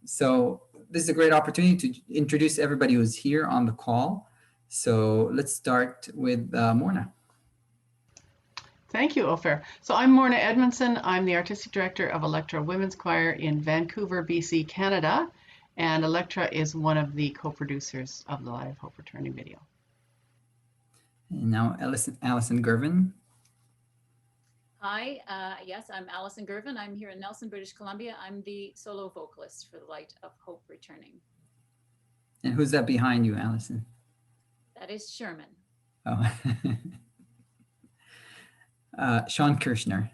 So this is a great opportunity to introduce everybody who's here on the call. So let's start with Morna. Thank you, Ofer. So I'm Mourinha Edmondson. I'm the Artistic Director of Elektra Women's Choir in Vancouver, BC, Canada. And Elektra is one of the co-producers of the Live Hope Returning video. And now Allison Girvin. Hi, yes, I'm Allison Girvin. I'm here in Nelson, British Columbia. I'm the solo vocalist for the Light of Hope Returning. And who's that behind you, Allison? That is Sherman. Oh. Sean Kirshner.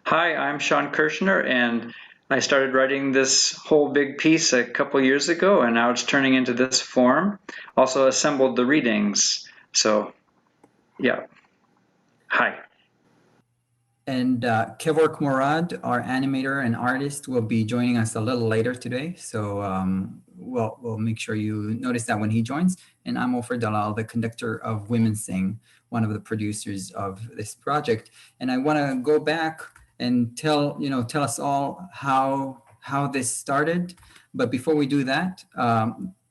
Hi, I'm Sean Kirshner, and I started writing this whole big piece a couple years ago, and now it's turning into this form. Also assembled the readings. So, yeah. Hi. And Kevork Morad, our animator and artist, will be joining us a little later today. So we'll make sure you notice that when he joins. And I'm Ofer Dalal, the conductor of Women Sing, one of the producers of this project. And I want to go back and tell us all how this started. But before we do that,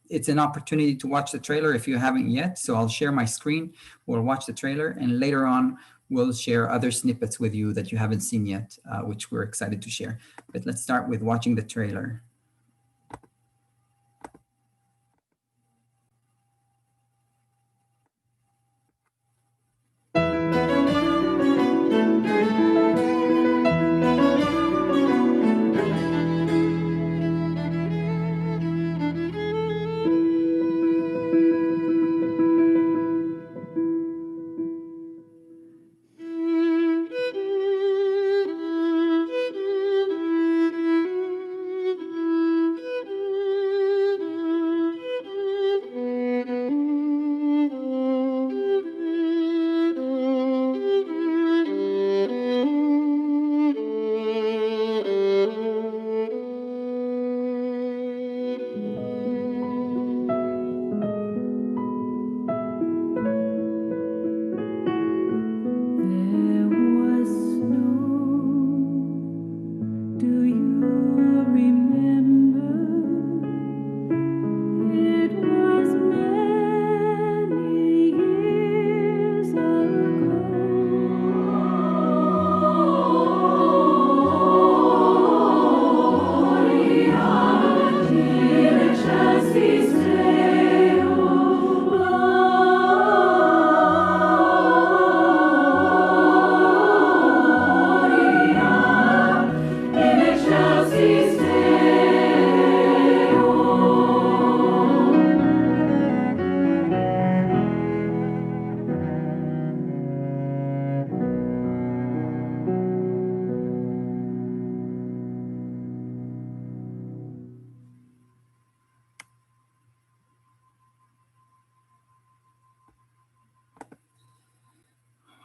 it's an opportunity to watch the trailer if you haven't yet. So I'll share my screen. We'll watch the trailer, and later on, we'll share other snippets with you that you haven't seen yet, which we're excited to share. But let's start with watching the trailer.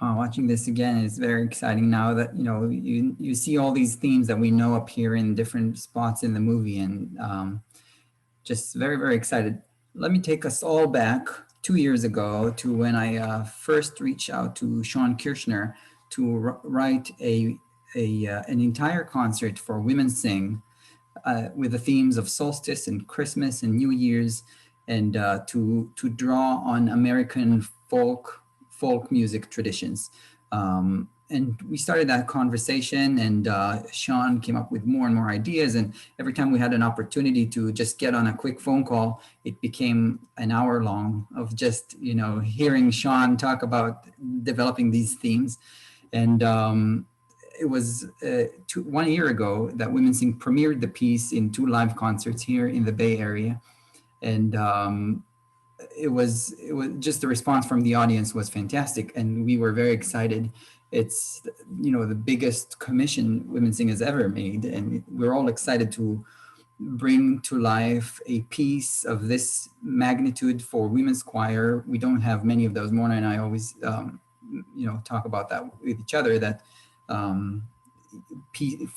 Watching this again is very exciting now that you see all these themes that we know appear in different spots in the movie, and just very, very excited. Let me take us all back 2 years ago to when I first reached out to Sean Kirshner to write an entire concert for Women Sing with the themes of solstice and Christmas and New Year's, and to draw on American folk music traditions. And we started that conversation, and Sean came up with more and more ideas. And every time we had an opportunity to just get on a quick phone call, it became an hour long of just, hearing Sean talk about developing these themes. And it was 1 year ago that Women Sing premiered the piece in 2 live concerts here in the Bay Area. And it was just the response from the audience was fantastic, and we were very excited. It's the biggest commission Women Sing has ever made, and we're all excited to bring to life a piece of this magnitude for women's choir. We don't have many of those. Mona and I always talk about that with each other, that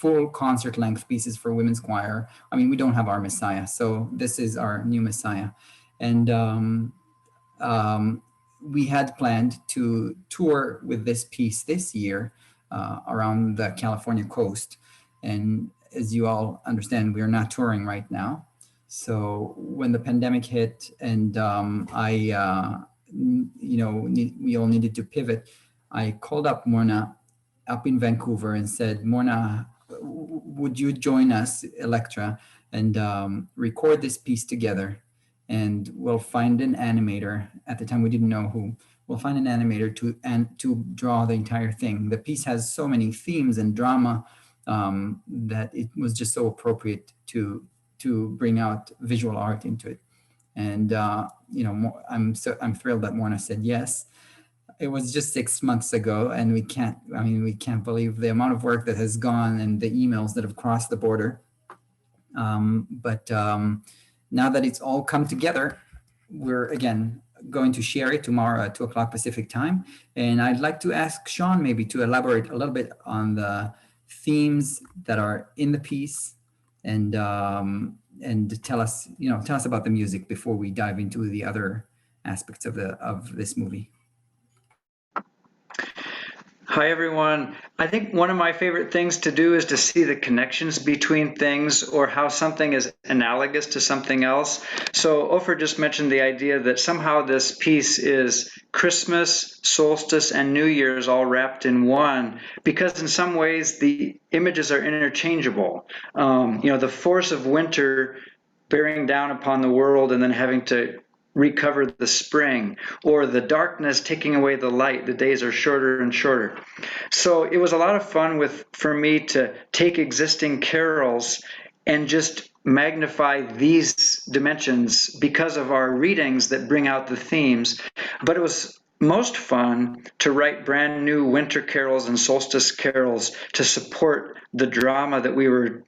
full concert length pieces for women's choir. I mean, we don't have our Messiah, so this is our new Messiah. And we had planned to tour with this piece this year around the California coast. And as you all understand, we are not touring right now. So when the pandemic hit and we all needed to pivot, I called up Morna up in Vancouver and said, Morna, would you join us, Elektra, and record this piece together? And we'll find an animator. At the time, we didn't know who. We'll find an animator to draw the entire thing. The piece has so many themes and drama that it was just so appropriate to bring out visual art into it. And I'm thrilled that Morna said yes. It was just 6 months ago, and we can't believe the amount of work that has gone and the emails that have crossed the border. But now that it's all come together, we're again going to share it tomorrow at 2:00 Pacific time. And I'd like to ask Sean maybe to elaborate a little bit on the themes that are in the piece and tell us about the music before we dive into the other aspects of this movie. Hi, everyone. I think one of my favorite things to do is to see the connections between things or how something is analogous to something else. So Ofer just mentioned the idea that somehow this piece is Christmas, solstice, and New Year's all wrapped in one, because in some ways the images are interchangeable. The force of winter bearing down upon the world and then having to recover the spring, or the darkness taking away the light. The days are shorter and shorter. So it was a lot of fun for me to take existing carols and just magnify these dimensions because of our readings that bring out the themes. But it was most fun to write brand new winter carols and solstice carols to support the drama that we were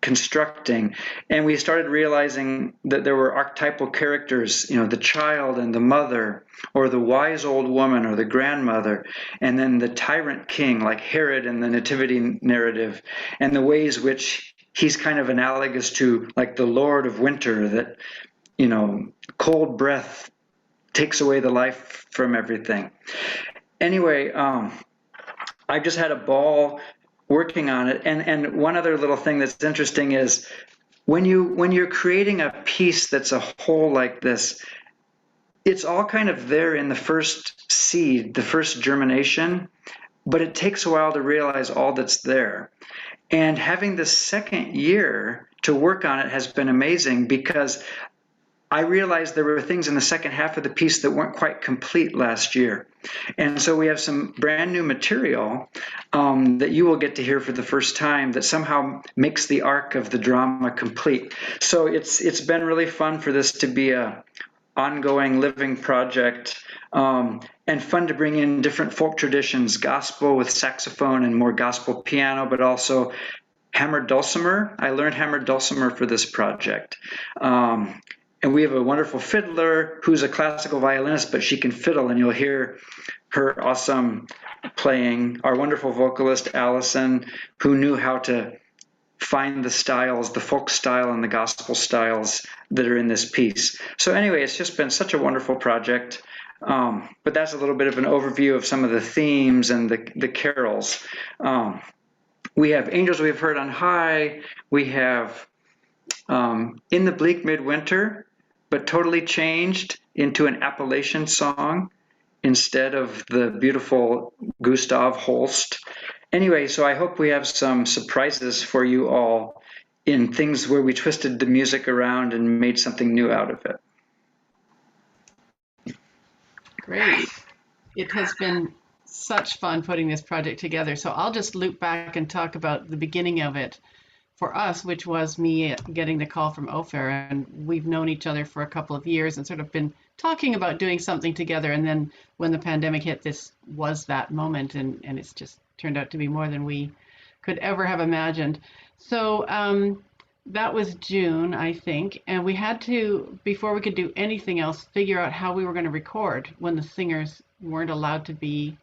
constructing. And we started realizing that there were archetypal characters, the child and the mother, or the wise old woman or the grandmother, and then the tyrant king like Herod in the nativity narrative, and the ways which he's kind of analogous to like the Lord of Winter, that cold breath takes away the life from everything. Anyway, I just had a ball working on it. And one other little thing that's interesting is when you're creating a piece that's a whole like this, it's all kind of there in the first seed, the first germination, but it takes a while to realize all that's there. And having the second year to work on it has been amazing, because I realized there were things in the second half of the piece that weren't quite complete last year. And so we have some brand new material that you will get to hear for the first time that somehow makes the arc of the drama complete. So it's been really fun for this to be a ongoing living project, and fun to bring in different folk traditions, gospel with saxophone and more gospel piano, but also hammered dulcimer. I learned hammered dulcimer for this project. And we have a wonderful fiddler who's a classical violinist, but she can fiddle, and you'll hear her awesome playing. Our wonderful vocalist, Allison, who knew how to find the styles, the folk style and the gospel styles that are in this piece. So anyway, it's just been such a wonderful project. But that's a little bit of an overview of some of the themes and the carols. We have Angels We Have Heard on High. We have In the Bleak Midwinter, but totally changed into an Appalachian song instead of the beautiful Gustav Holst. Anyway, so I hope we have some surprises for you all in things where we twisted the music around and made something new out of it. Great. It has been such fun putting this project together. So I'll just loop back and talk about the beginning of it for us, which was me getting the call from Ofer, and we've known each other for a couple of years and sort of been talking about doing something together. And then when the pandemic hit, this was that moment, and it's just turned out to be more than we could ever have imagined. So that was June, I think, and we had to, before we could do anything else, figure out how we were going to record when the singers weren't allowed to be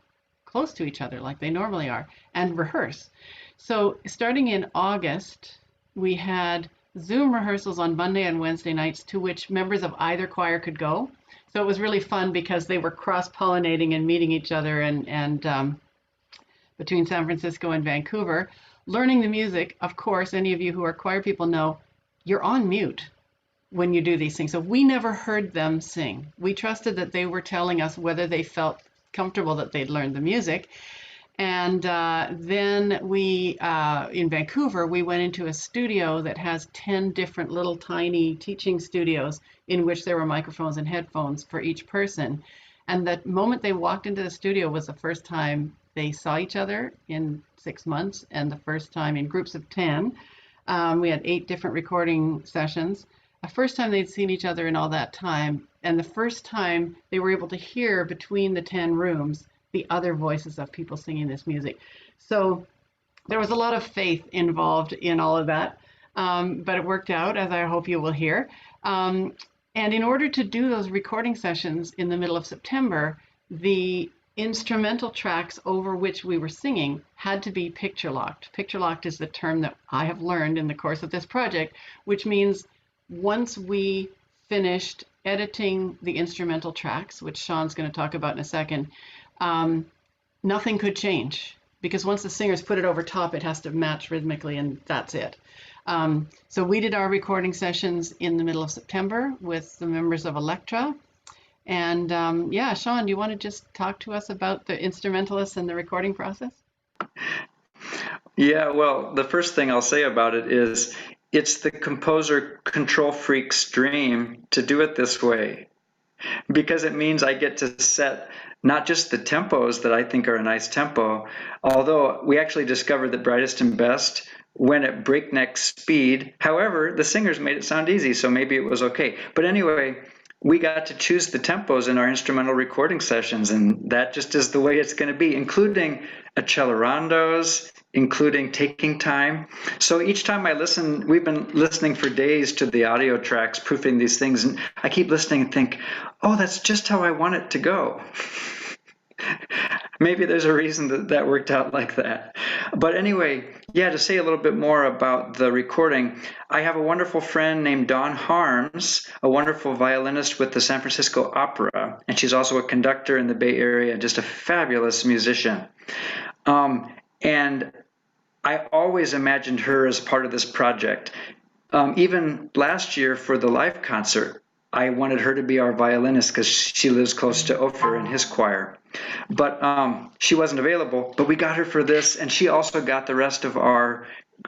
close to each other like they normally are, and rehearse. So starting in August, we had Zoom rehearsals on Monday and Wednesday nights, to which members of either choir could go. So it was really fun because they were cross-pollinating and meeting each other and between San Francisco and Vancouver. learning the music, of course, any of you who are choir people know, you're on mute when you do these things. So we never heard them sing. We trusted that they were telling us whether they felt comfortable that they'd learned the music. And then we, in Vancouver, we went into a studio that has 10 different little tiny teaching studios in which there were microphones and headphones for each person. And the moment they walked into the studio was the first time they saw each other in 6 months, and the first time in groups of 10. We had 8 different recording sessions. The first time they'd seen each other in all that time, and the first time they were able to hear between the 10 rooms the other voices of people singing this music. So there was a lot of faith involved in all of that, but it worked out, as I hope you will hear. And in order to do those recording sessions in the middle of September, the instrumental tracks over which we were singing had to be picture locked. Picture locked is the term that I have learned in the course of this project, which means once we finished editing the instrumental tracks, which Sean's going to talk about in a second, nothing could change, because once the singers put it over top, it has to match rhythmically, and that's it. So we did our recording sessions in the middle of September with the members of Elektra. And yeah, Sean, do you want to just talk to us about the instrumentalists and the recording process? Yeah, well, the first thing I'll say about it is it's the composer control freak's dream to do it this way, because it means I get to set not just the tempos that I think are a nice tempo, although we actually discovered that Brightest and Best went at breakneck speed. However, the singers made it sound easy, so maybe it was okay. But anyway, we got to choose the tempos in our instrumental recording sessions, and that just is the way it's going to be, including accelerandos, including taking time. So each time I listen, we've been listening for days to the audio tracks, proofing these things, and I keep listening and think, oh, that's just how I want it to go. Maybe there's a reason that that worked out like that. But anyway, yeah, to say a little bit more about the recording, I have a wonderful friend named Dawn Harms, a wonderful violinist with the San Francisco Opera, and she's also a conductor in the Bay Area, just a fabulous musician. And I always imagined her as part of this project. Even last year for the live concert, I wanted her to be our violinist because she lives close to Ofer and his choir. But she wasn't available, but we got her for this, and she also got the rest of our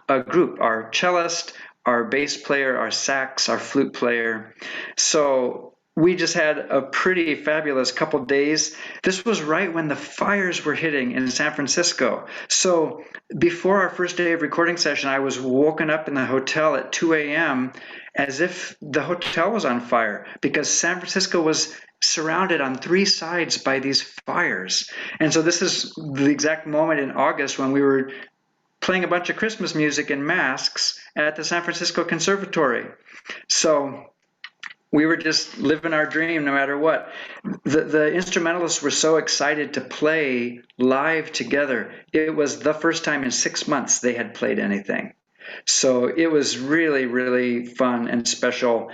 group, our cellist, our bass player, our sax, our flute player. So we just had a pretty fabulous couple days. This was right when the fires were hitting in San Francisco. So before our first day of recording session, I was woken up in the hotel at 2 a.m. as if the hotel was on fire, because San Francisco was surrounded on 3 sides by these fires. And so this is the exact moment in August when we were playing a bunch of Christmas music in masks at the San Francisco Conservatory. So we were just living our dream no matter what. The instrumentalists were so excited to play live together. It was the first time in 6 months they had played anything. So it was really, really fun and special.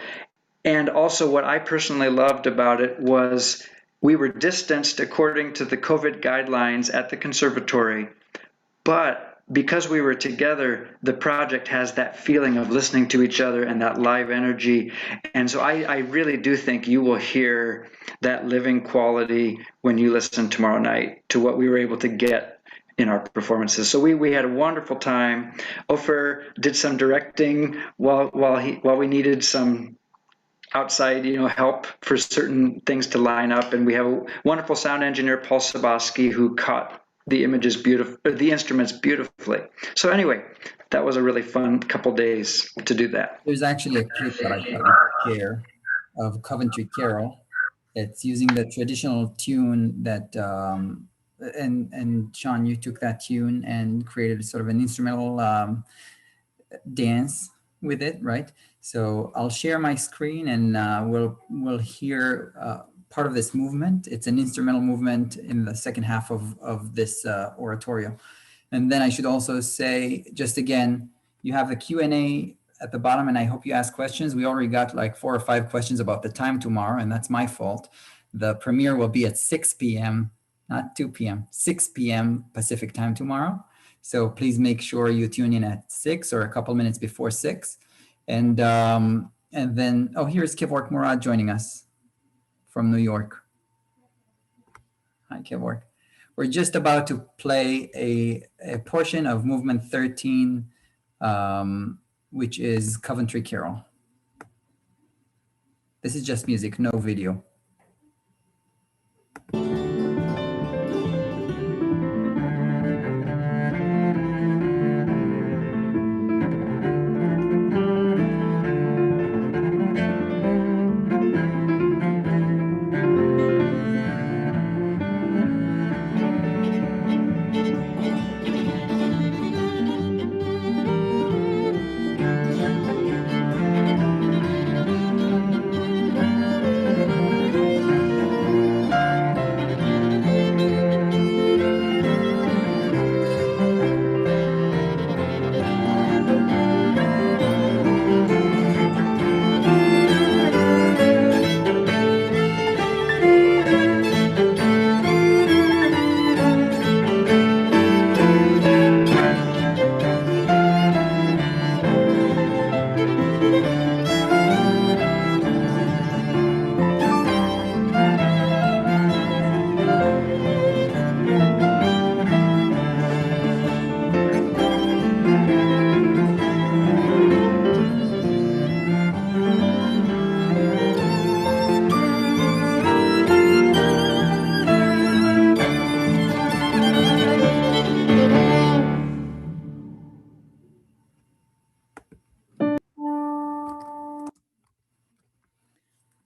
And also what I personally loved about it was we were distanced according to the COVID guidelines at the conservatory, but because we were together, the project has that feeling of listening to each other and that live energy. And so I really do think you will hear that living quality when you listen tomorrow night to what we were able to get in our performances. So we had a wonderful time. Ofer did some directing while we needed some outside, help for certain things to line up. And we have a wonderful sound engineer, Paul Sabaski, who caught the images the instruments beautifully. So anyway, that was a really fun couple days to do that. There's actually a clip that I thought we could share of Coventry Carol. It's using the traditional tune that, and Sean, you took that tune and created sort of an instrumental dance with it, right? So I'll share my screen and we'll hear part of this movement. It's an instrumental movement in the second half of this oratorio. And then I should also say, just again, you have the Q&A at the bottom, and I hope you ask questions. We already got like 4 or 5 questions about the time tomorrow, and that's my fault. The premiere will be at 6 p.m., not 2 p.m., 6 p.m. Pacific time tomorrow. So please make sure you tune in at 6 or a couple minutes before 6. And then, oh, here's Kevork Murad joining us from New York. Hi, Kevork. We're just about to play a portion of movement 13, which is Coventry Carol. This is just music, no video.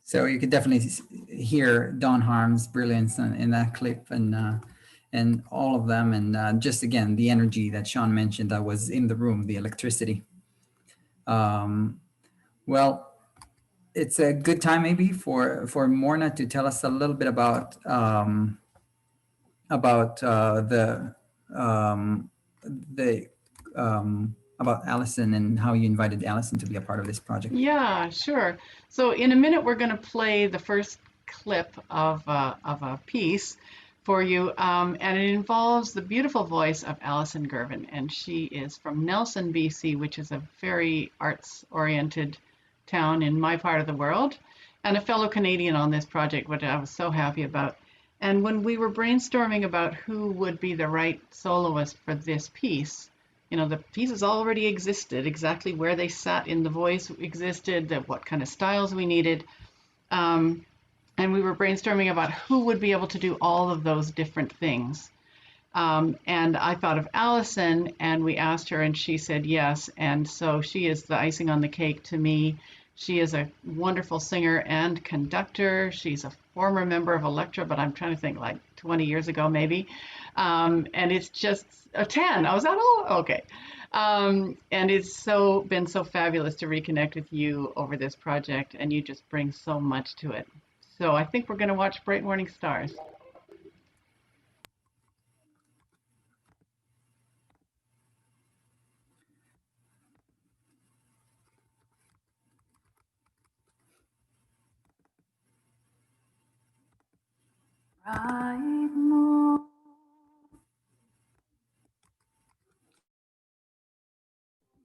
So you could definitely hear Don Harm's brilliance in that clip, and all of them, and just again the energy that Sean mentioned that was in the room, the electricity. Well, it's a good time maybe for Morna to tell us a little bit about about Allison and how you invited Allison to be a part of this project. Yeah, sure. So in a minute, we're going to play the first clip of a piece for you, and it involves the beautiful voice of Allison Girvin, and she is from Nelson, BC, which is a very arts-oriented town in my part of the world, and a fellow Canadian on this project, which I was so happy about. And when we were brainstorming about who would be the right soloist for this piece, you know, the pieces already existed, exactly where they sat in the voice existed, what kind of styles we needed. And we were brainstorming about who would be able to do all of those different things. And I thought of Allison, and we asked her, and she said yes. And so she is the icing on the cake to me. She is a wonderful singer and conductor. She's a former member of Elektra, but I'm trying to think, like 20 years ago maybe. And it's just a 10. I was like, oh, okay. And it's been so fabulous to reconnect with you over this project, and you just bring so much to it. So I think we're going to watch Bright Morning Stars.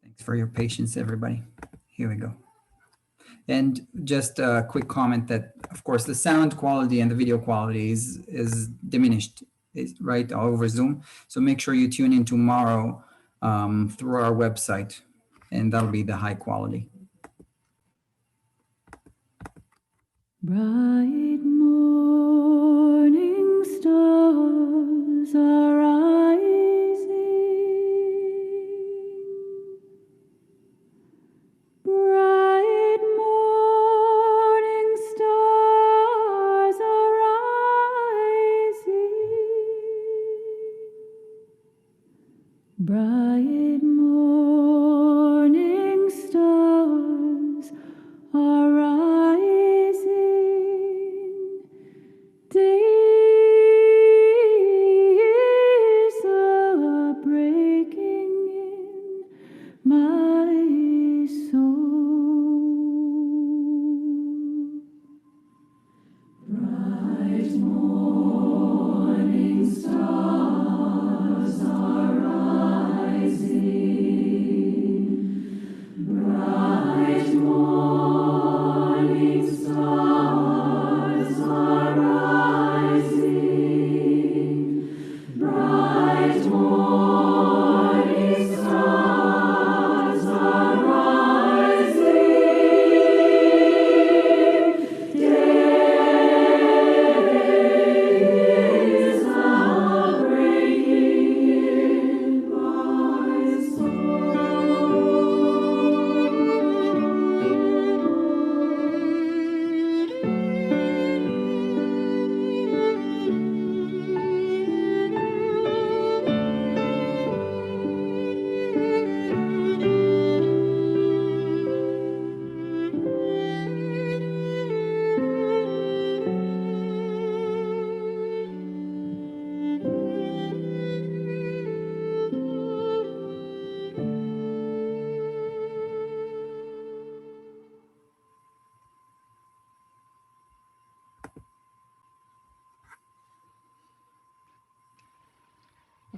Thanks for your patience, everybody. Here we go. And just a quick comment that, of course, the sound quality and the video quality is diminished, right, over Zoom. So make sure you tune in tomorrow through our website, and that'll be the high quality. Bright morning stars are rising. Bright morning stars are rising. Bright morning stars are rising. Day is a-breaking in my soul. Bright morning stars are rising.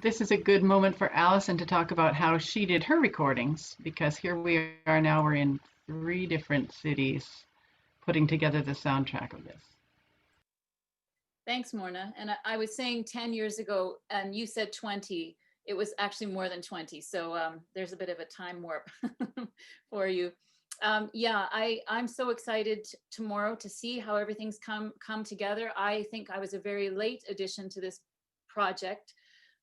This is a good moment for Allison to talk about how she did her recordings, because here we are now, we're in 3 different cities putting together the soundtrack of this. Thanks, Morna. And I was saying 10 years ago, and you said 20. It was actually more than 20. So there's a bit of a time warp for you. Yeah, I'm so excited tomorrow to see how everything's come together. I think I was a very late addition to this project,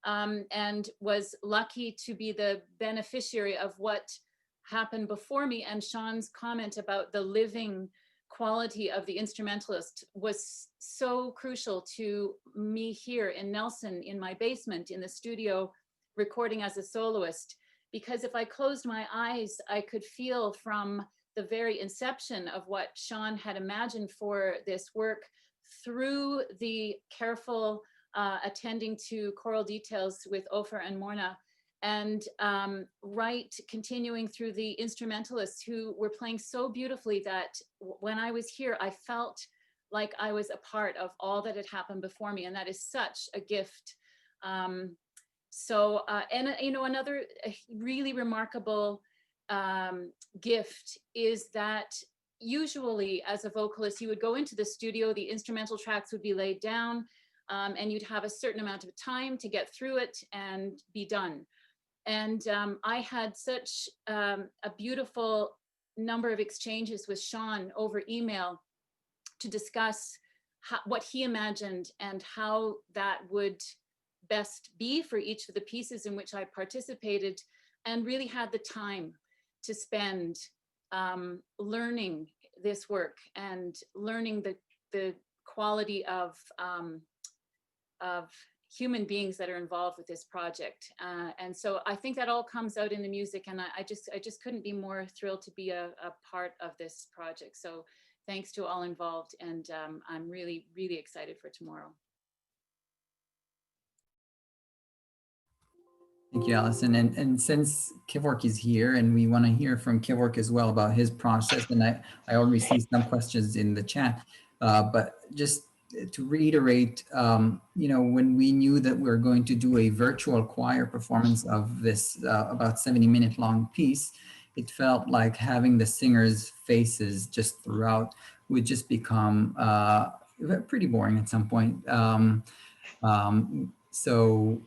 and was lucky to be the beneficiary of what happened before me. And Sean's comment about the living quality of the instrumentalist was so crucial to me here in Nelson, in my basement, in the studio, recording as a soloist. Because if I closed my eyes, I could feel from the very inception of what Sean had imagined for this work, through the careful attending to choral details with Ofer and Morna, and right continuing through the instrumentalists who were playing so beautifully that when I was here, I felt like I was a part of all that had happened before me, and that is such a gift. And you know, another really remarkable gift is that usually as a vocalist, you would go into the studio, the instrumental tracks would be laid down, and you'd have a certain amount of time to get through it and be done. And I had such a beautiful number of exchanges with Sean over email to discuss what he imagined and how that would best be for each of the pieces in which I participated, and really had the time to spend learning this work and learning the quality of human beings that are involved with this project. And so I think that all comes out in the music, and I just couldn't be more thrilled to be a part of this project. So thanks to all involved, and I'm really, really excited for tomorrow. Thank you, Allison. And since Kevork is here, and we want to hear from Kevork as well about his process, and I already see some questions in the chat, but just to reiterate, you know, when we knew that we were going to do a virtual choir performance of this about 70-minute long piece, it felt like having the singers' faces just throughout would just become pretty boring at some point. So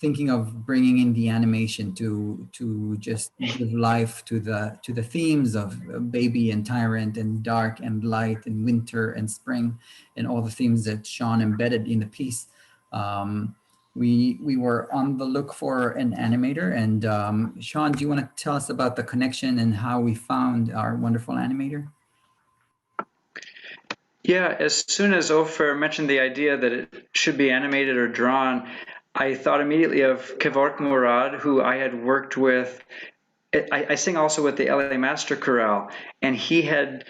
thinking of bringing in the animation to just give life to the themes of baby and tyrant and dark and light and winter and spring and all the themes that Sean embedded in the piece. We were on the look for an animator, and Sean, do you want to tell us about the connection and how we found our wonderful animator? Yeah, as soon as Ofer mentioned the idea that it should be animated or drawn, I thought immediately of Kevork Murad, who I had worked with. I sing also with the LA Master Chorale, and he had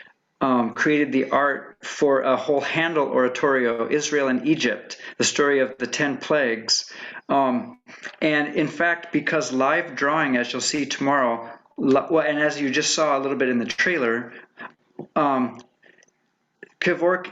created the art for a whole Handel oratorio, Israel and Egypt, the story of the 10 plagues. And in fact, because live drawing, as you'll see tomorrow, and as you just saw a little bit in the trailer, Kevork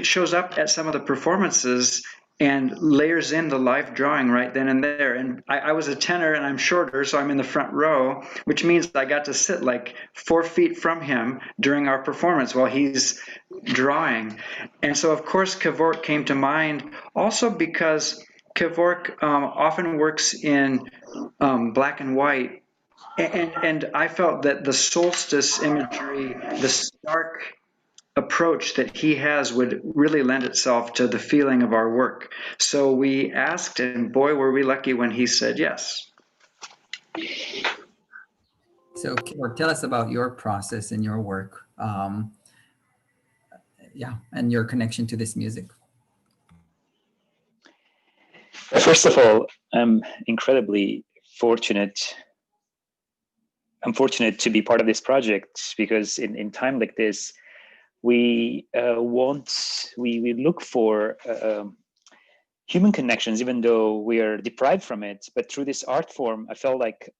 shows up at some of the performances and layers in the live drawing right then and there. And I was a tenor and I'm shorter, so I'm in the front row, which means I got to sit like 4 feet from him during our performance while he's drawing. And so, of course, Kevork came to mind also because Kevork often works in black and white. And I felt that the solstice imagery, the stark approach that he has would really lend itself to the feeling of our work. So we asked, and boy, were we lucky when he said yes. So tell us about your process and your work, and your connection to this music. First of all, I'm incredibly fortunate. I'm fortunate to be part of this project, because in time like this, we look for human connections, even though we are deprived from it. But through this art form, I felt like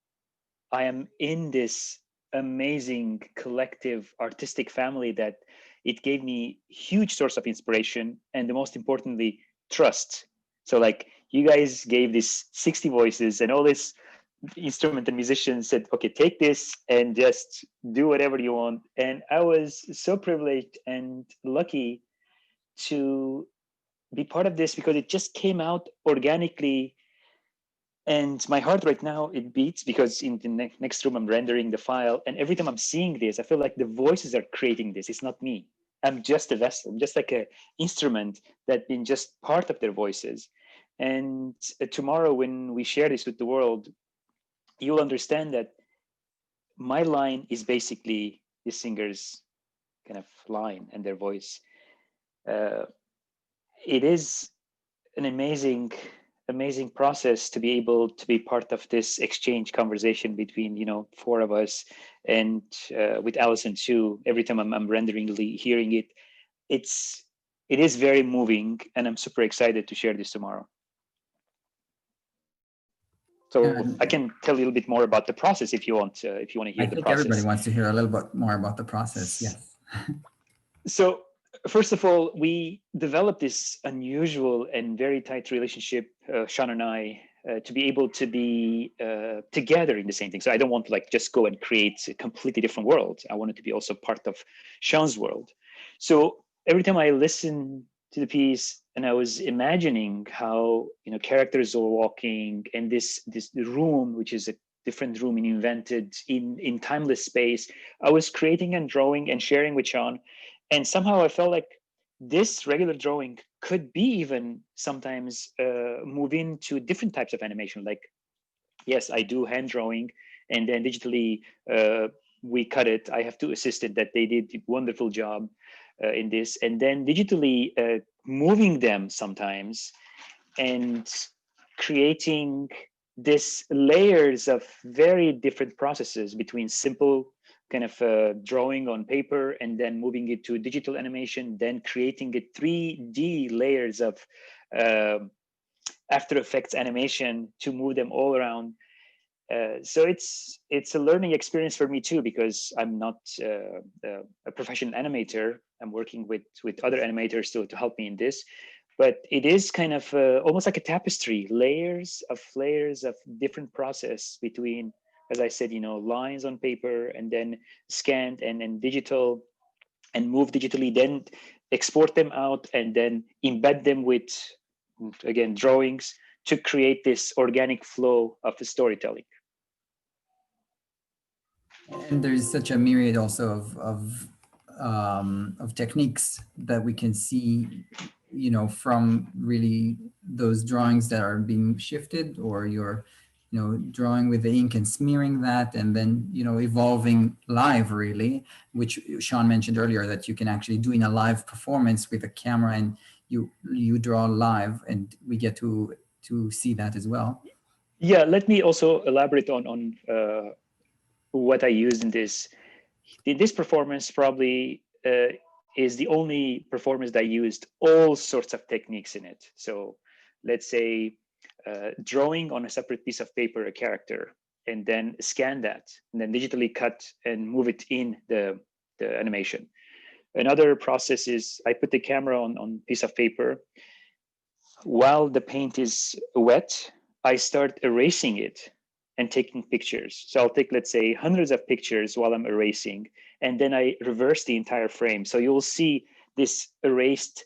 I am in this amazing collective artistic family that it gave me huge source of inspiration, and the most importantly, trust. So like you guys gave these 60 voices and all this instrument and musicians said, okay, take this and just do whatever you want. And I was so privileged and lucky to be part of this because it just came out organically. And my heart right now, it beats because in the next room, I'm rendering the file. And every time I'm seeing this, I feel like the voices are creating this. It's not me. I'm just a vessel. I'm just like an instrument that been just part of their voices. And tomorrow when we share this with the world, you'll understand that my line is basically the singer's kind of line and their voice. It is an amazing process to be able to be part of this exchange conversation between, you know, four of us, and with Allison too. Every time I'm rendering, hearing it, it is very moving, and I'm super excited to share this tomorrow. So I can tell you a little bit more about the process if you want to hear the process. I think everybody wants to hear a little bit more about the process. Yes. So first of all, we developed this unusual and very tight relationship, Sean and I, to be able to be together in the same thing. So I don't want to like just go and create a completely different world. I wanted to be also part of Sean's world. So every time I listen to the piece and I was imagining how, you know, characters are walking and this room, which is a different room and invented in timeless space, I was creating and drawing and sharing with Sean. And somehow I felt like this regular drawing could be even sometimes move into different types of animation. Like, yes, I do hand drawing, and then digitally we cut it. I have two assistants that they did a wonderful job in this. And then digitally moving them sometimes and creating this layers of very different processes between simple kind of drawing on paper and then moving it to digital animation, then creating a 3D layers of After Effects animation to move them all around. So it's a learning experience for me too, because I'm not a professional animator. I'm working with other animators to help me in this. But it is kind of almost like a tapestry, layers of different process between, as I said, you know, lines on paper and then scanned and digital and move digitally, then export them out and then embed them with, again, drawings to create this organic flow of the storytelling. And there's such a myriad also of techniques that we can see, you know, from really those drawings that are being shifted, or you're, you know, drawing with the ink and smearing that, and then, you know, evolving live really, which Sean mentioned earlier, that you can actually do in a live performance with a camera, and you draw live, and we get to see that as well. Yeah, let me also elaborate on what I used in this. This performance probably is the only performance that used all sorts of techniques in it. So let's say drawing on a separate piece of paper a character, and then scan that, and then digitally cut and move it in the animation. Another process is I put the camera on piece of paper. While the paint is wet, I start erasing it and taking pictures. So I'll take, let's say, hundreds of pictures while I'm erasing, and then I reverse the entire frame. So you'll see this erased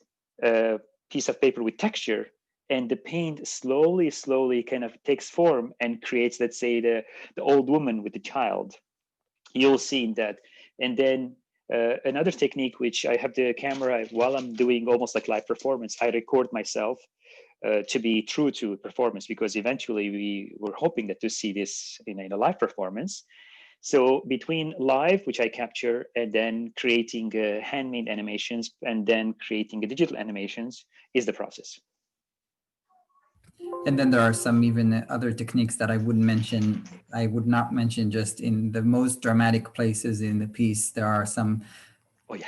piece of paper with texture, and the paint slowly kind of takes form and creates, let's say, the old woman with the child. You'll see that. And then another technique, which I have the camera while I'm doing almost like live performance, I record myself to be true to performance, because eventually we were hoping that to see this in a live performance. So between live, which I capture, and then creating handmade animations, and then creating digital animations is the process. And then there are some even other techniques that I would not mention just in the most dramatic places in the piece. There are some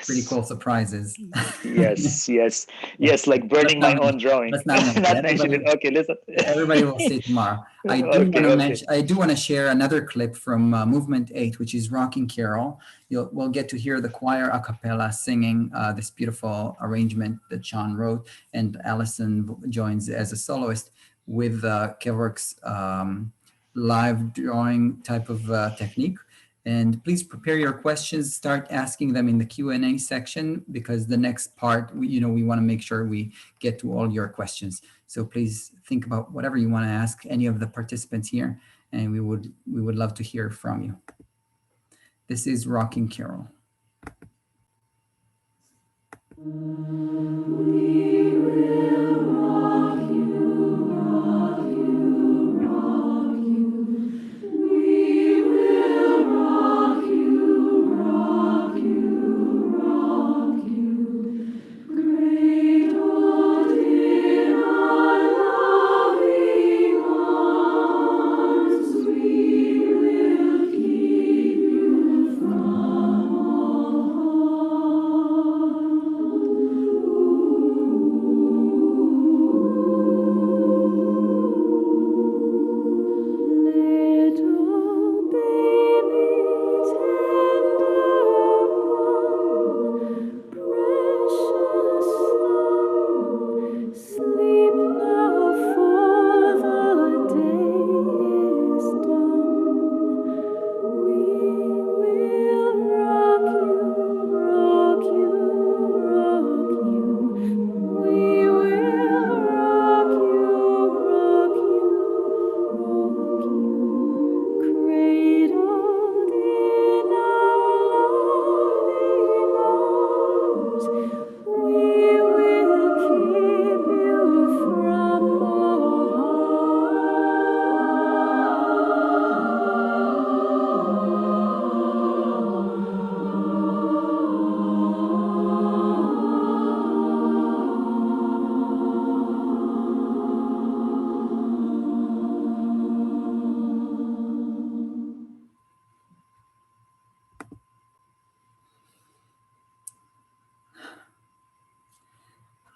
pretty cool surprises. Yes, like burning my own drawing. Let's not mention it. Okay, listen. Everybody will see tomorrow. I do want to share another clip from Movement 8, which is Rocking Carol. We'll get to hear the choir a cappella singing this beautiful arrangement that Sean wrote, and Allison joins as a soloist. with Kevork's live drawing type of technique. And please prepare your questions, start asking them in the Q&A section, because the next part, we want to make sure we get to all your questions. So please think about whatever you want to ask any of the participants here, and we would love to hear from you. This is Rocking Carol.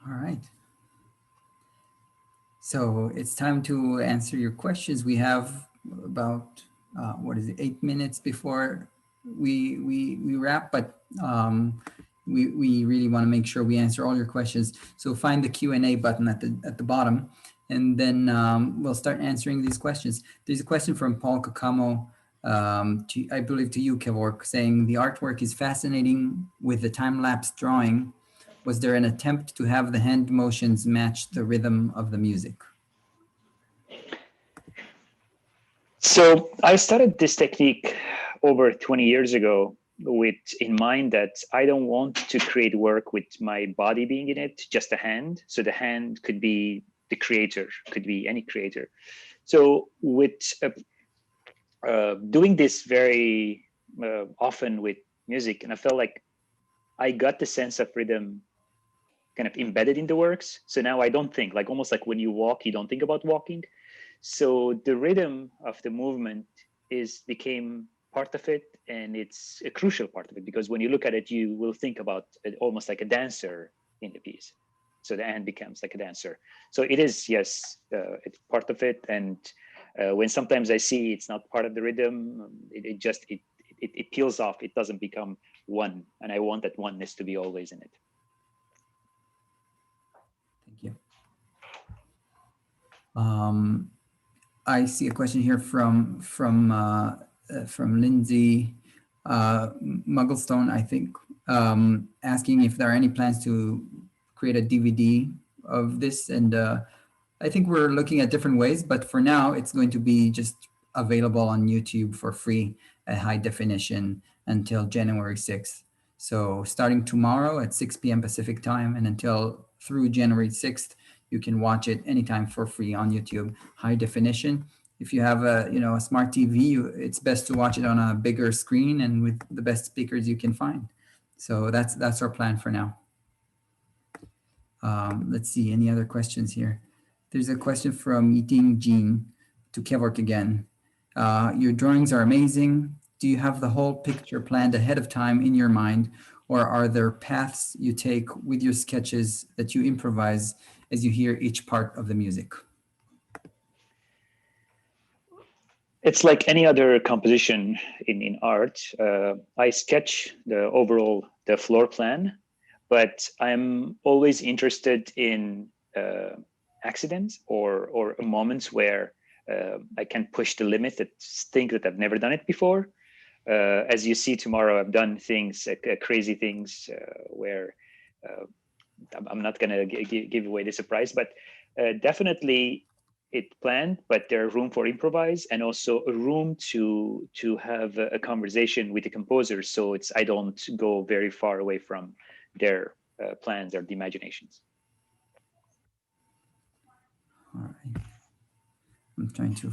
All right. So it's time to answer your questions. We have about, 8 minutes before we wrap, but we really want to make sure we answer all your questions. So find the Q&A button at the bottom, and then we'll start answering these questions. There's a question from Paul Kakamo, I believe to you, Kevork, saying the artwork is fascinating with the time-lapse drawing. Was there an attempt to have the hand motions match the rhythm of the music? So I started this technique over 20 years ago with in mind that I don't want to create work with my body being in it, just a hand. So the hand could be the creator, could be any creator. So with doing this very often with music, and I felt like I got the sense of rhythm kind of embedded in the works. So now I don't think, like almost like when you walk, you don't think about walking. So the rhythm of the movement became part of it, and it's a crucial part of it, because when you look at it, you will think about it almost like a dancer in the piece. So the hand becomes like a dancer. So it is, yes, it's part of it. And when sometimes I see it's not part of the rhythm, it peels off. It doesn't become one, and I want that oneness to be always in it. Thank you. I see a question here from Lindsay Mugglestone, I think, asking if there are any plans to create a DVD of this. And I think we're looking at different ways, but for now, it's going to be just available on YouTube for free at high definition until January 6th. So starting tomorrow at 6 p.m. Pacific time and through January 6th, you can watch it anytime for free on YouTube, high definition. If you have a smart TV, it's best to watch it on a bigger screen and with the best speakers you can find. So that's our plan for now. Let's see, any other questions here? There's a question from Yiting Jean to Kevork again. Your drawings are amazing. Do you have the whole picture planned ahead of time in your mind, or are there paths you take with your sketches that you improvise as you hear each part of the music? It's like any other composition in art. I sketch the floor plan, but I'm always interested in accidents or moments where I can push the limit, that things that I've never done it before. As you see tomorrow, I've done things, crazy things where I'm not going to give away the surprise, but definitely it planned, but there's room for improvise and also a room to have a conversation with the composer. So I don't go very far away from their plans or the imaginations. All right. I'm trying to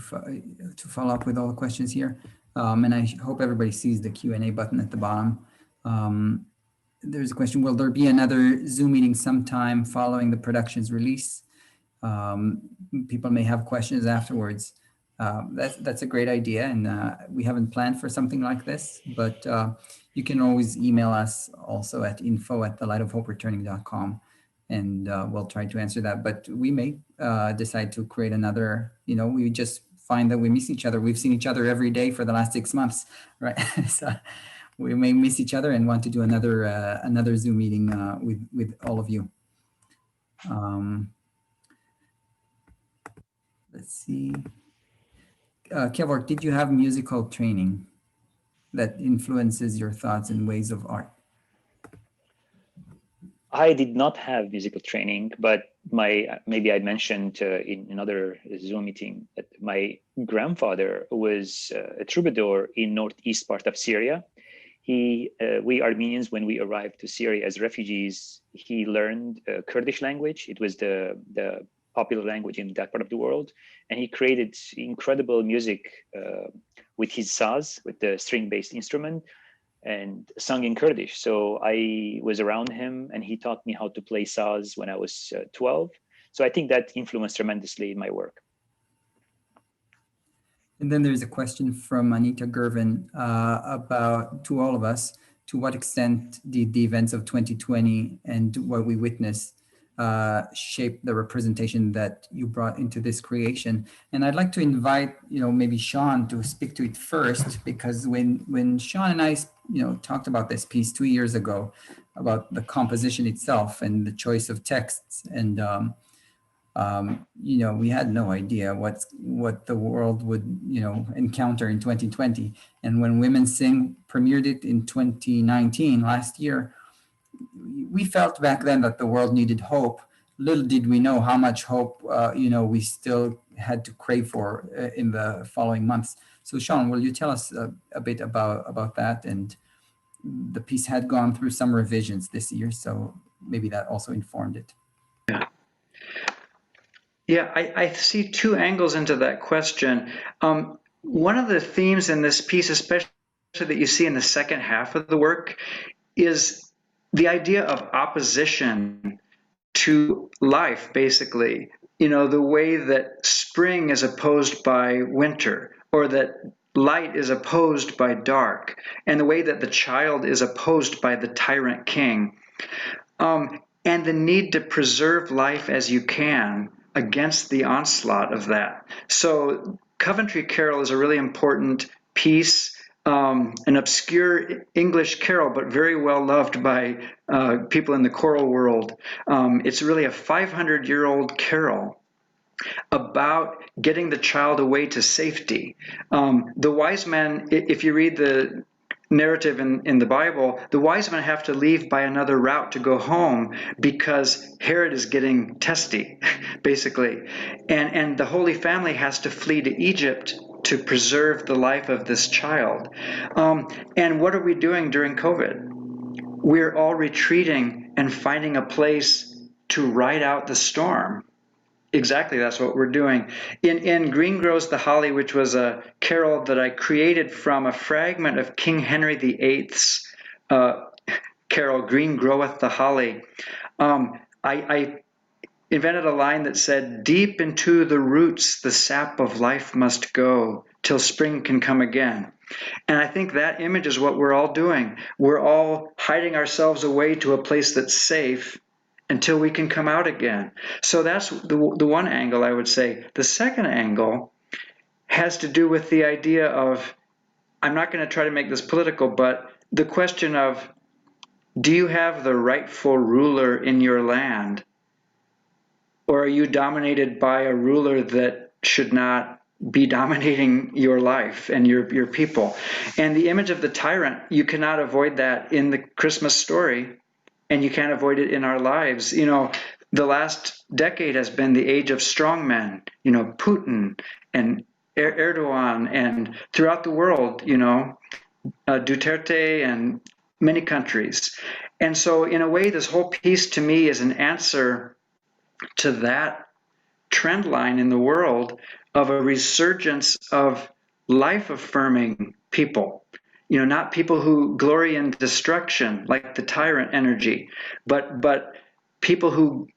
follow up with all the questions here. And I hope everybody sees the Q&A button at the bottom. There's a question, will there be another Zoom meeting sometime following the production's release? People may have questions afterwards. That's a great idea, and we haven't planned for something like this, but you can always email us also at info@thelightofhopereturning.com, and we'll try to answer that. But we may decide to create another, we just find that we miss each other. We've seen each other every day for the last 6 months, right? So we may miss each other and want to do another Zoom meeting with all of you. Let's see. Kevork, did you have musical training that influences your thoughts and ways of art? I did not have musical training, but maybe I mentioned in another Zoom meeting that my grandfather was a troubadour in northeast part of Syria. We Armenians, when we arrived to Syria as refugees, he learned Kurdish language. It was the popular language in that part of the world. And he created incredible music with his saz, with the string-based instrument, and sung in Kurdish. So I was around him and he taught me how to play saz when I was 12. So I think that influenced tremendously in my work. And then there's a question from Anita Girvin to all of us, to what extent did the events of 2020 and what we witnessed shape the representation that you brought into this creation? And I'd like to invite, maybe Sean to speak to it first, because when Sean and I, talked about this piece 2 years ago, about the composition itself and the choice of texts, and we had no idea what the world would, encounter in 2020. And when Women Sing premiered it in 2019, last year, we felt back then that the world needed hope. Little did we know how much hope, we still had to crave for in the following months. So Sean, will you tell us a bit about that? And the piece had gone through some revisions this year, so maybe that also informed it. Yeah, I see two angles into that question. One of the themes in this piece, especially that you see in the second half of the work, is the idea of opposition to life, basically. The way that spring is opposed by winter, or that light is opposed by dark, and the way that the child is opposed by the tyrant king, and the need to preserve life as you can against the onslaught of that. So Coventry Carol is a really important piece, an obscure English carol, but very well loved by people in the choral world. It's really a 500-year-old carol about getting the child away to safety. The wise men, if you read the narrative in the Bible, the wise men have to leave by another route to go home because Herod is getting testy, basically. And the Holy Family has to flee to Egypt to preserve the life of this child. And what are we doing during COVID? We're all retreating and finding a place to ride out the storm. Exactly, that's what we're doing. In Green Grows the Holly, which was a carol that I created from a fragment of King Henry VIII's carol, Green Groweth the Holly, I invented a line that said, deep into the roots the sap of life must go, till spring can come again. And I think that image is what we're all doing. We're all hiding ourselves away to a place that's safe until we can come out again. So that's the one angle, I would say. The second angle has to do with the idea of, I'm not going to try to make this political, but the question of, do you have the rightful ruler in your land? Or are you dominated by a ruler that should not be dominating your life and your people? And the image of the tyrant, you cannot avoid that in the Christmas story, and you can't avoid it in our lives. You know, the last decade has been the age of strongmen, you know, Putin and Erdogan, and throughout the world, you know, Duterte and many countries. And so in a way, this whole piece to me is an answer to that trend line in the world of a resurgence of life-affirming people. You know, not people who glory in destruction like the tyrant energy, but people who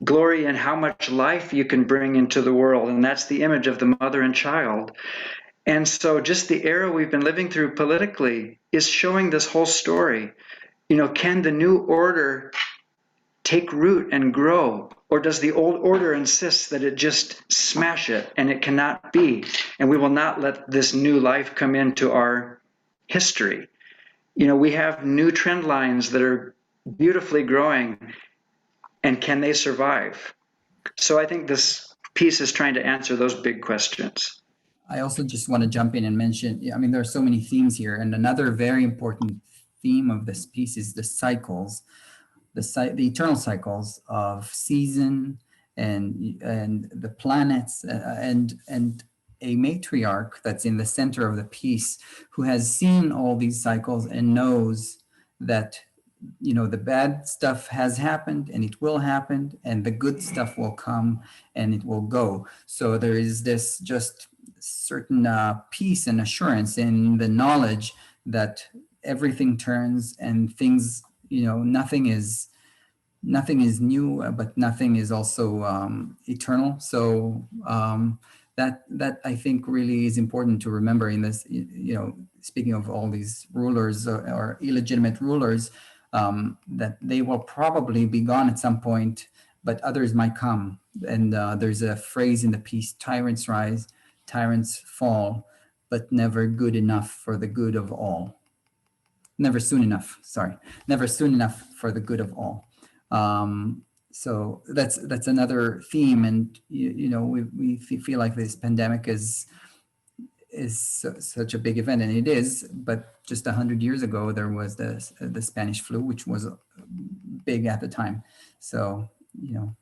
glory in how much life you can bring into the world. And that's the image of the mother and child. And so just the era we've been living through politically is showing this whole story. You know, can the new order take root and grow? Or does the old order insist that it just smash it and it cannot be? And we will not let this new life come into our history. You know, we have new trend lines that are beautifully growing, and can they survive? So I think this piece is trying to answer those big questions. I also just want to jump in and mention, I mean, there are so many themes here, and another very important theme of this piece is the cycles, the eternal cycles of season and the planets, and a matriarch that's in the center of the piece who has seen all these cycles and knows that, you know, the bad stuff has happened and it will happen, and the good stuff will come and it will go. So there is this just certain peace and assurance in the knowledge that everything turns and things, you know, nothing is new, but nothing is also eternal. So that I think really is important to remember in this, you know, speaking of all these rulers or illegitimate rulers, that they will probably be gone at some point, but others might come. And there's a phrase in the piece: tyrants rise, tyrants fall, but never good enough for the good of all. Never soon enough, sorry. Never soon enough for the good of all. So that's another theme. And, you know, we feel like this pandemic is such a big event, and it is, but just 100 years ago, there was the Spanish flu, which was big at the time. So, you know,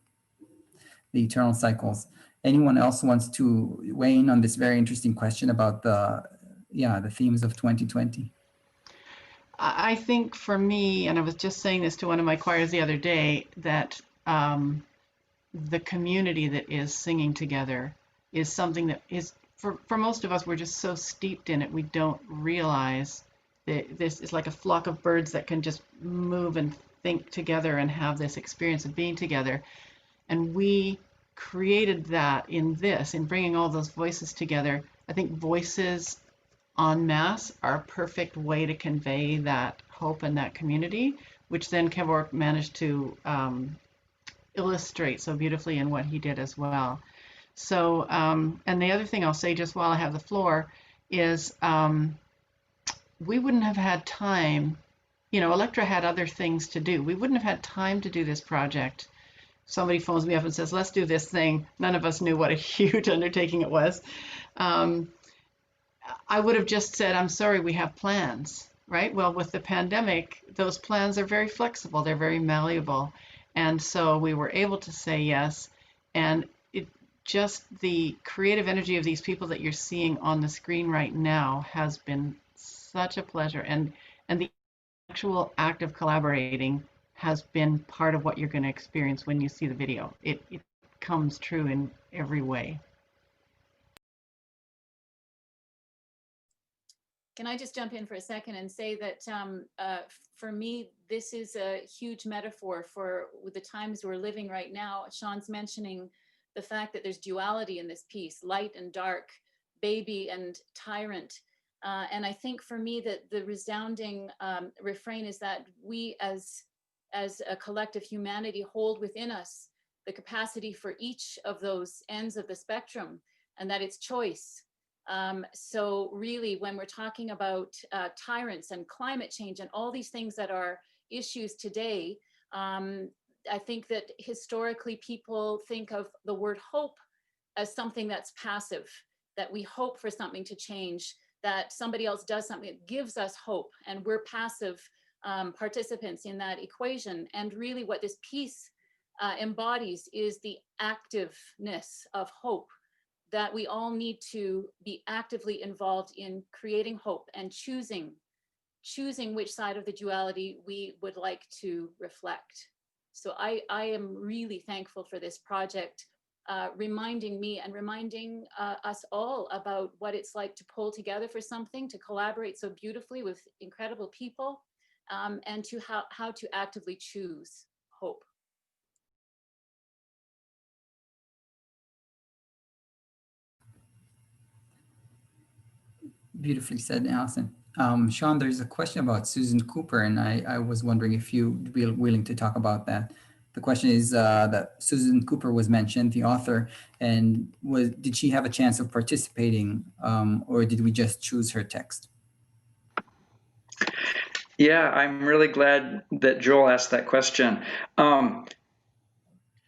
the eternal cycles. Anyone else wants to weigh in on this very interesting question about the themes of 2020? I think for me, and I was just saying this to one of my choirs the other day, that the community that is singing together is something that is, for most of us, we're just so steeped in it, we don't realize that this is like a flock of birds that can just move and think together and have this experience of being together. And we created that in bringing all those voices together. I think voices en masse are a perfect way to convey that hope and that community, which then Kevork managed to illustrate so beautifully in what he did as well. So, and the other thing I'll say just while I have the floor is we wouldn't have had time, you know, Elektra had other things to do. We wouldn't have had time to do this project. Somebody phones me up and says, let's do this thing. None of us knew what a huge undertaking it was. I would have just said, I'm sorry, we have plans, right? Well, with the pandemic, those plans are very flexible. They're very malleable. And so we were able to say yes. And it just, the creative energy of these people that you're seeing on the screen right now has been such a pleasure. And the actual act of collaborating has been part of what you're going to experience when you see the video. It comes true in every way. Can I just jump in for a second and say that for me, this is a huge metaphor for the times we're living right now. Sean's mentioning the fact that there's duality in this piece, light and dark, baby and tyrant. And I think for me that the resounding refrain is that we as a collective humanity hold within us the capacity for each of those ends of the spectrum, and that it's choice. So really, when we're talking about tyrants and climate change and all these things that are issues today, I think that historically people think of the word hope as something that's passive, that we hope for something to change, that somebody else does something that gives us hope, and we're passive participants in that equation. And really what this piece embodies is the activeness of hope, that we all need to be actively involved in creating hope and choosing which side of the duality we would like to reflect. So I am really thankful for this project, reminding me and reminding us all about what it's like to pull together for something, to collaborate so beautifully with incredible people, and to how to actively choose hope. Beautifully said, Allison. Sean, there's a question about Susan Cooper, and I was wondering if you'd be willing to talk about that. The question is that Susan Cooper was mentioned, the author, and did she have a chance of participating, or did we just choose her text? Yeah, I'm really glad that Joel asked that question.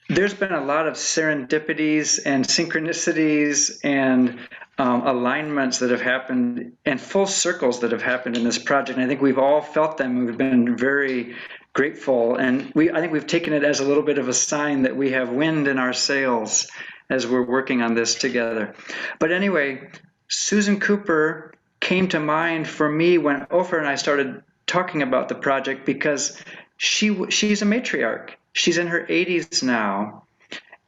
There's been a lot of serendipities and synchronicities and alignments that have happened, and full circles that have happened in this project. And I think we've all felt them. We've been very grateful, and I think we've taken it as a little bit of a sign that we have wind in our sails as we're working on this together. But anyway, Susan Cooper came to mind for me when Ofer and I started talking about the project, because she's a matriarch. She's in her 80s now,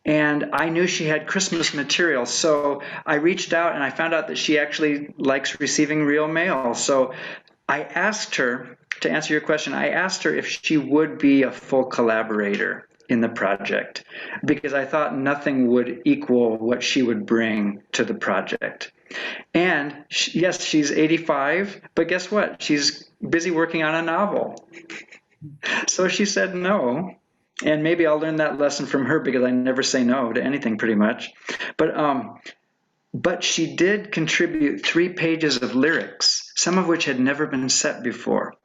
and I knew she had Christmas material. So I reached out and I found out that she actually likes receiving real mail. So I asked her, to answer your question, I asked her if she would be a full collaborator in the project, because I thought nothing would equal what she would bring to the project. And yes, she's 85, but guess what? She's busy working on a novel. So she said no. And maybe I'll learn that lesson from her, because I never say no to anything pretty much. But she did contribute 3 pages of lyrics, some of which had never been set before.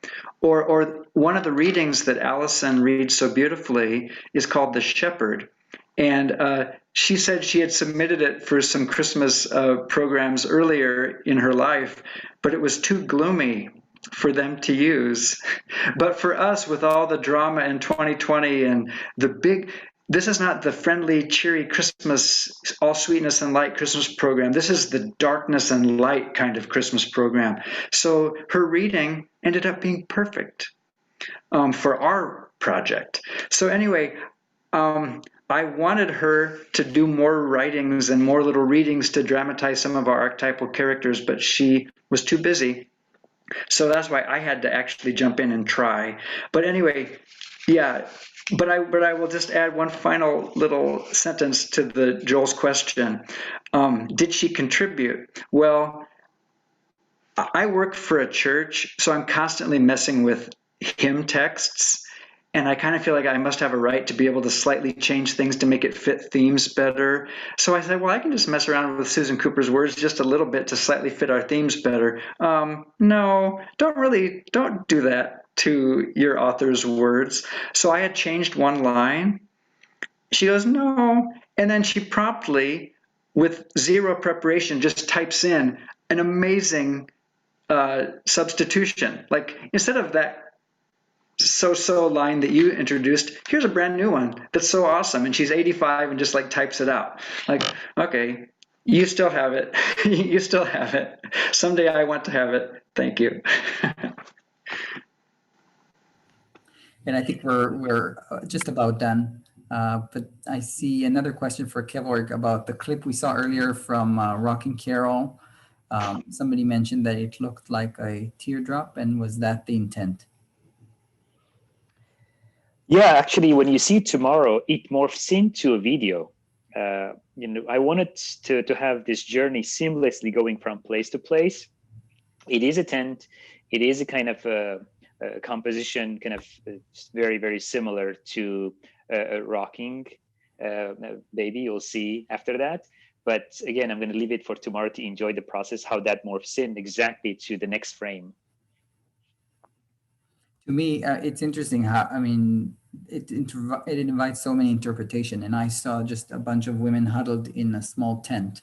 Or one of the readings that Allison reads so beautifully is called The Shepherd. And she said she had submitted it for some Christmas programs earlier in her life, but it was too gloomy for them to use. But for us, with all the drama in 2020 and this is not the friendly, cheery Christmas, all sweetness and light Christmas program. This is the darkness and light kind of Christmas program. So her reading ended up being perfect for our project. So anyway, I wanted her to do more writings and more little readings to dramatize some of our archetypal characters, but she was too busy. So that's why I had to actually jump in and try. But anyway, yeah, but I will just add one final little sentence to Joel's question. Did she contribute? Well, I work for a church, so I'm constantly messing with hymn texts. And I kind of feel like I must have a right to be able to slightly change things to make it fit themes better. So I said, well, I can just mess around with Susan Cooper's words just a little bit to slightly fit our themes better. No, don't do that to your author's words. So I had changed one line. She goes, no. And then she promptly, with zero preparation, just types in an amazing substitution. Like, instead of that so line that you introduced, here's a brand new one that's so awesome. And she's 85 and just like types it out. Like, okay, you still have it. You still have it. Someday I want to have it. Thank you. And I think we're just about done. But I see another question for Kevork about the clip we saw earlier from Rocking Carol. Somebody mentioned that it looked like a teardrop, and was that the intent? Yeah, actually, when you see it tomorrow, it morphs into a video. I wanted to have this journey seamlessly going from place to place. It is a tent. It is a kind of a composition, kind of very, very similar to a rocking baby. You'll see after that. But again, I'm going to leave it for tomorrow to enjoy the process, how that morphs in exactly to the next frame. To me, it's interesting how, I mean, it invites so many interpretation. And I saw just a bunch of women huddled in a small tent,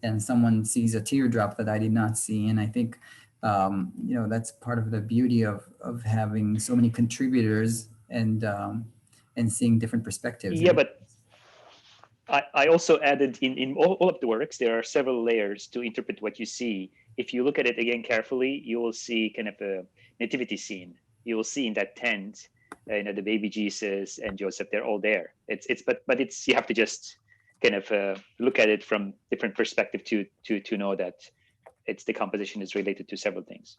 and someone sees a teardrop that I did not see. And I think, that's part of the beauty of having so many contributors and seeing different perspectives. Yeah, but I also added in all of the works, there are several layers to interpret what you see. If you look at it again carefully, you will see kind of a nativity scene. You will see in that tent, the baby Jesus and Joseph, they're all there. But you have to just kind of look at it from different perspective to know that the composition is related to several things.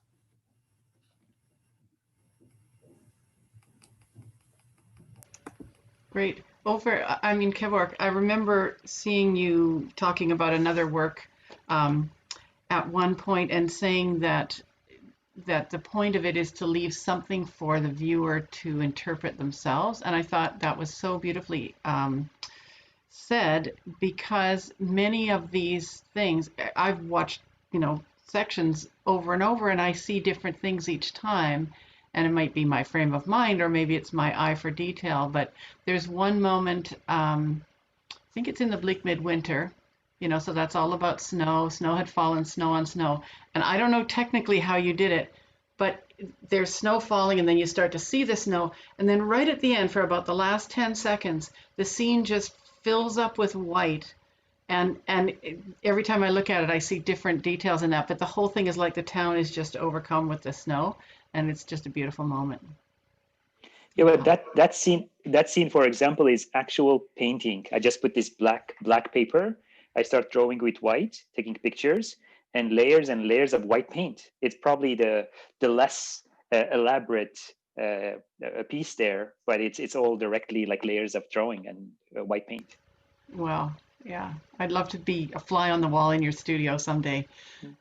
Great. Kevork, I remember seeing you talking about another work at one point and saying that the point of it is to leave something for the viewer to interpret themselves. And I thought that was so beautifully said, because many of these things, I've watched, sections over and over, and I see different things each time. And it might be my frame of mind, or maybe it's my eye for detail. But there's one moment, I think it's in the bleak midwinter, so that's all about snow. Snow had fallen, snow on snow. And I don't know technically how you did it, but there's snow falling, and then you start to see the snow. And then right at the end, for about the last 10 seconds, the scene just fills up with white. And every time I look at it, I see different details in that. But the whole thing is like the town is just overcome with the snow. And it's just a beautiful moment. Yeah, but that scene, for example, is actual painting. I just put this black paper. I start drawing with white, taking pictures, and layers of white paint. It's probably the less elaborate piece there, but it's all directly like layers of drawing and white paint. Wow. Yeah, I'd love to be a fly on the wall in your studio someday.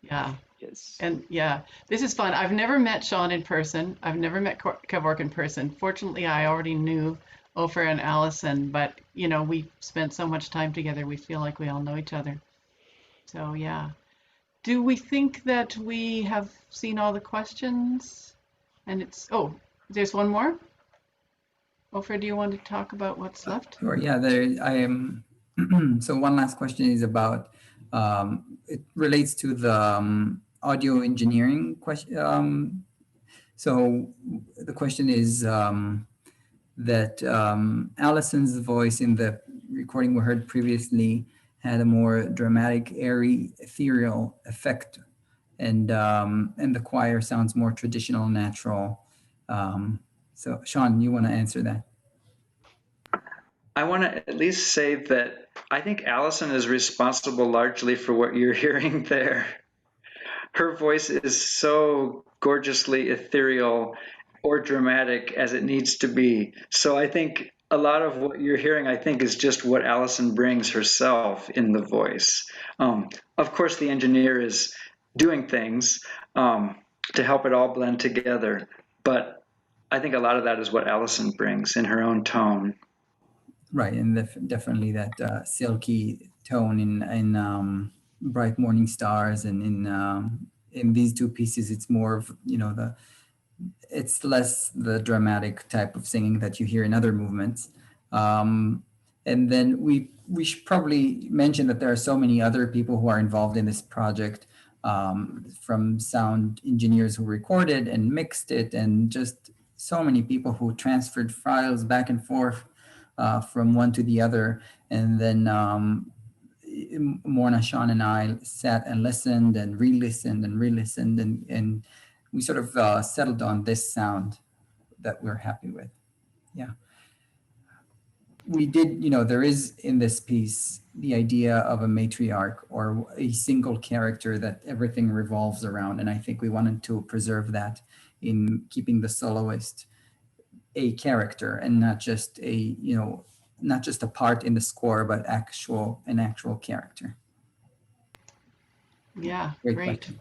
Yeah. Yes. And yeah, this is fun. I've never met Sean in person. I've never met Kevork in person. Fortunately, I already knew Ofer and Allison, but we spent so much time together. We feel like we all know each other. So yeah. Do we think that we have seen all the questions? And there's one more. Ofer, do you want to talk about what's left? Sure. Yeah, I am. So one last question is about, it relates to the audio engineering question. So the question is that Allison's voice in the recording we heard previously had a more dramatic, airy, ethereal effect, and the choir sounds more traditional, natural. So Sean, you want to answer that? I want to at least say that I think Allison is responsible largely for what you're hearing there. Her voice is so gorgeously ethereal or dramatic as it needs to be. So I think a lot of what you're hearing, I think, is just what Allison brings herself in the voice. Of course, the engineer is doing things to help it all blend together. But I think a lot of that is what Allison brings in her own tone. Right, and definitely that silky tone in Bright Morning Stars, and in these two pieces, it's more of it's less the dramatic type of singing that you hear in other movements. And then we should probably mention that there are so many other people who are involved in this project, from sound engineers who recorded and mixed it, and just so many people who transferred files back and forth from one to the other. And then Morna, Sean, and I sat and listened and re-listened and re-listened, and we sort of settled on this sound that we're happy with. Yeah. We did, there is in this piece the idea of a matriarch or a single character that everything revolves around. And I think we wanted to preserve that in keeping the soloist a character and not just a part in the score, but an actual character. Yeah, great. Question.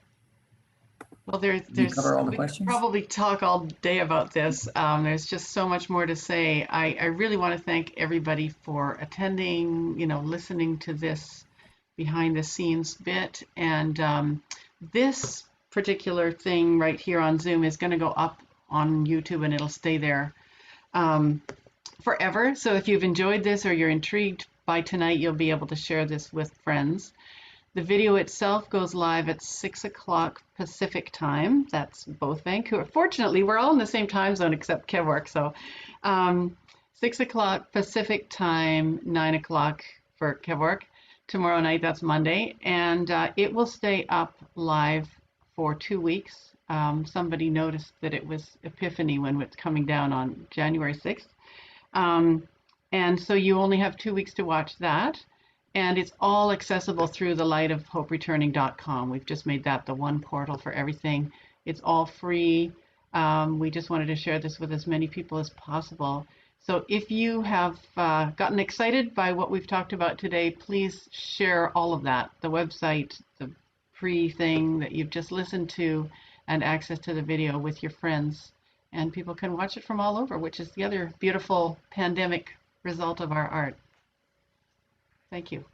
Well, we could probably talk all day about this. There's just so much more to say. I really want to thank everybody for attending, listening to this behind the scenes bit. And this particular thing right here on Zoom is going to go up on YouTube, and it'll stay there forever. So if you've enjoyed this or you're intrigued by tonight, you'll be able to share this with friends. The video itself goes live at 6 o'clock Pacific time. That's both Vancouver. Fortunately, we're all in the same time zone except Kevork. So 6 o'clock Pacific time, 9 o'clock for Kevork. Tomorrow night, that's Monday. And it will stay up live for 2 weeks. Somebody noticed that it was Epiphany when it's coming down on January 6th. And so you only have 2 weeks to watch that. And it's all accessible through the lightofhopereturning.com. We've just made that the one portal for everything. It's all free. We just wanted to share this with as many people as possible. So if you have gotten excited by what we've talked about today, please share all of that, the website, the pre-thing that you've just listened to, and access to the video with your friends. And people can watch it from all over, which is the other beautiful pandemic result of our art. Thank you.